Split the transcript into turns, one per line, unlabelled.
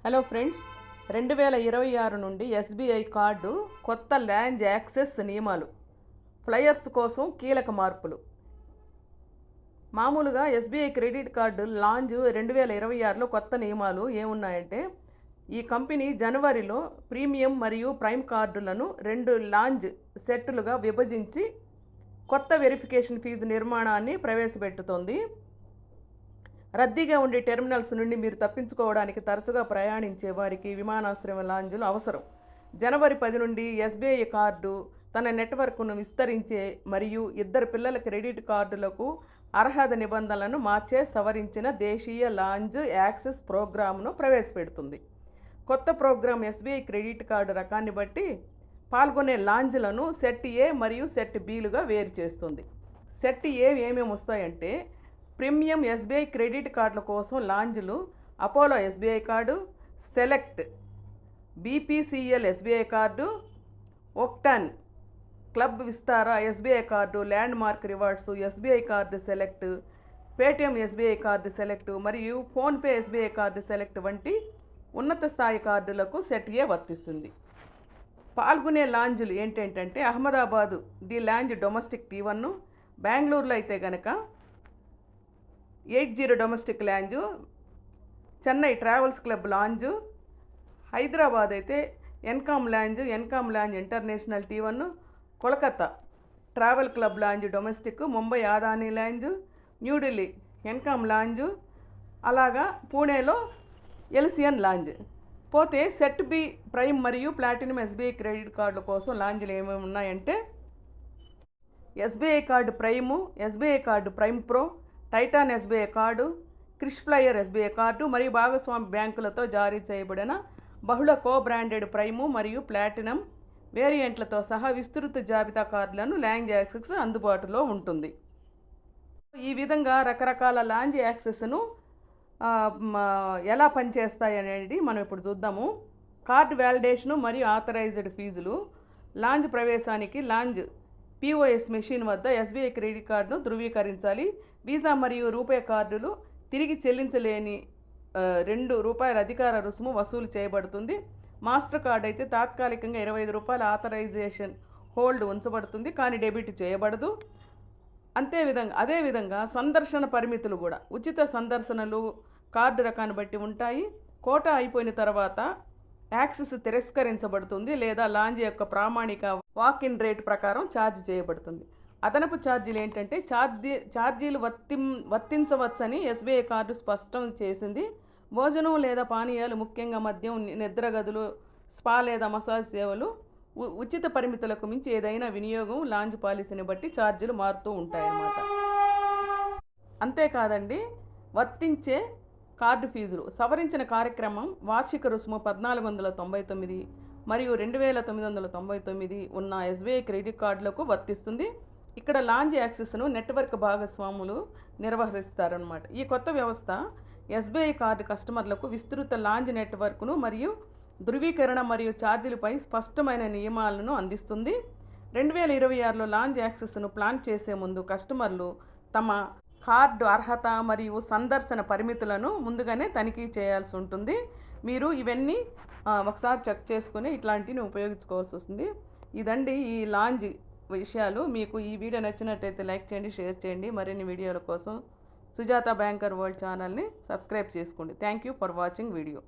Hello friends, 2026 నుండి SBI card కొత్త lounge access నియమాలు, ఫ్లయర్స్ కోసం కీలక మార్పులు. మామూలుగా ఎస్బీఐ క్రెడిట్ కార్డు లాంజ్ 2026లో కొత్త నియమాలు ఏమున్నాయంటే, ఈ కంపెనీ జనవరిలో ప్రీమియం మరియు ప్రైమ్ కార్డులను 2 లాంజ్ సెట్లుగా విభజించి కొత్త వెరిఫికేషన్ ఫీజు నిర్మాణాన్ని ప్రవేశపెట్టుతోంది. రద్దీగా ఉండే టెర్మినల్స్ నుండి మీరు తప్పించుకోవడానికి తరచుగా ప్రయాణించే వారికి విమానాశ్రయం లాంజ్లు అవసరం. జనవరి 10 నుండి ఎస్బీఐ కార్డు తన నెట్వర్క్ను విస్తరించే మరియు ఇద్దరు పిల్లల క్రెడిట్ కార్డులకు అర్హత నిబంధనలను మార్చే సవరించిన దేశీయ లాంజ్ యాక్సెస్ ప్రోగ్రామ్ను ప్రవేశపెడుతుంది. కొత్త ప్రోగ్రాం ఎస్బీఐ క్రెడిట్ కార్డు రకాన్ని బట్టి పాల్గొనే లాంజ్లను సెట్ ఏ మరియు సెట్ బిలుగా వేరు చేస్తుంది. సెట్ ఏ ఏమేమి వస్తాయంటే, ప్రీమియం ఎస్బీఐ క్రెడిట్ కార్డుల కోసం లాంజ్లు Apollo SBI card, select BPCL SBI card, Octane club Vistara SBI card, Landmark rewards SBI card select, Paytm SBI card select మరియు ఫోన్పే ఎస్బీఐ కార్డు సెలెక్ట్ వంటి ఉన్నత స్థాయి కార్డులకు సెట్ ఏ వర్తిస్తుంది. పాల్గొనే లాంజ్లు ఏంటంటే, Ahmedabad the lounge domestic T1, బెంగళూరులో అయితే కనుక 80 domestic lounge, Chennai travels club lounge, Hyderabad అయితే Encalm lounge international T1, Kolkata travel club lounge domestic, Mumbai Adani lounge, New Delhi Encalm lounge, అలాగా పూణేలో ఎల్సియన్ లాంజ్. పోతే సెట్ బి ప్రైమ్ మరియు ప్లాటినం ఎస్బీఐ క్రెడిట్ కార్డుల కోసం లాంజ్లు ఏమేమి ఉన్నాయంటే, SBI card prime, SBI card prime pro, Titan SBI card, KrisFlyer SBI card మరియు భాగస్వామి బ్యాంకులతో జారీ చేయబడిన బహుళ కో బ్రాండెడ్ ప్రైము మరియు ప్లాటినం వేరియంట్లతో సహా విస్తృత జాబితా కార్డులను లాంజ్ యాక్సెస్ అందుబాటులో ఉంటుంది. ఈ విధంగా రకరకాల లాంజ్ యాక్సెస్ను ఎలా పనిచేస్తాయి అనేది మనం ఇప్పుడు చూద్దాము. కార్డు వ్యాలిడేషను మరియు ఆథరైజ్డ్ ఫీజులు. లాంజ్ ప్రవేశానికి లాంజ్ POS మెషిన్ వద్ద ఎస్బీఐ క్రెడిట్ కార్డును ధృవీకరించాలి. వీసా మరియు రూపే కార్డులు తిరిగి చెల్లించలేని ₹2 అధికార రుసుము వసూలు చేయబడుతుంది. మాస్టర్ కార్డ్ అయితే తాత్కాలికంగా ₹25 ఆథరైజేషన్ హోల్డ్ ఉంచబడుతుంది, కానీ డెబిట్ చేయబడదు. అదేవిధంగా సందర్శన పరిమితులు కూడా ఉచిత సందర్శనలు కార్డు రకాన్ని బట్టి ఉంటాయి. కోటా అయిపోయిన తర్వాత యాక్సెస్ తిరస్కరించబడుతుంది లేదా లాంజ్ యొక్క ప్రామాణిక వాక్-ఇన్ రేటు ప్రకారం ఛార్జ్ చేయబడుతుంది. అదనపు ఛార్జీలు ఏంటంటే, ఛార్జీలు వర్తించవచ్చని ఎస్బీఐ కార్డు స్పష్టం చేసింది. భోజనం లేదా పానీయాలు, ముఖ్యంగా మద్యం, నిద్ర గదులు, స్పా లేదా మసాజ్ సేవలు, ఉచిత పరిమితులకు మించి ఏదైనా వినియోగం లాంజ్ పాలసీని బట్టి ఛార్జీలు మారుతూ ఉంటాయన్నమాట. అంతేకాదండి, వర్తించే కార్డు ఫీజులు. సవరించిన కార్యక్రమం వార్షిక రుసుము 1499 మరియు 2999 ఉన్న ఎస్బీఐ క్రెడిట్ కార్డులకు వర్తిస్తుంది. ఇక్కడ లాంజ్ యాక్సెస్ను నెట్వర్క్ భాగస్వాములు నిర్వహిస్తారన్నమాట. ఈ కొత్త వ్యవస్థ ఎస్బీఐ కార్డు కస్టమర్లకు విస్తృత లాంజ్ నెట్వర్క్ను మరియు ధృవీకరణ మరియు ఛార్జీలపై స్పష్టమైన నియమాలను అందిస్తుంది. 2026లో లాంజ్ యాక్సెస్ను ప్లాన్ చేసే ముందు కస్టమర్లు తమ కార్డు అర్హత మరియు సందర్శన పరిమితులను ముందుగానే తనిఖీ చేయాల్సి ఉంటుంది. మీరు ఇవన్నీ ఒకసారి చెక్ చేసుకుని ఇట్లాంటివి ఉపయోగించుకోవాల్సి వస్తుంది. ఇదండి ఈ లాంజ్ విషయాలు. మీకు ఈ వీడియో నచ్చినట్టయితే లైక్ చేయండి, షేర్ చేయండి. మరిన్ని వీడియోల కోసం సుజాత బ్యాంకర్ వరల్డ్ ఛానల్ని సబ్స్క్రైబ్ చేసుకోండి. Thank you for watching video.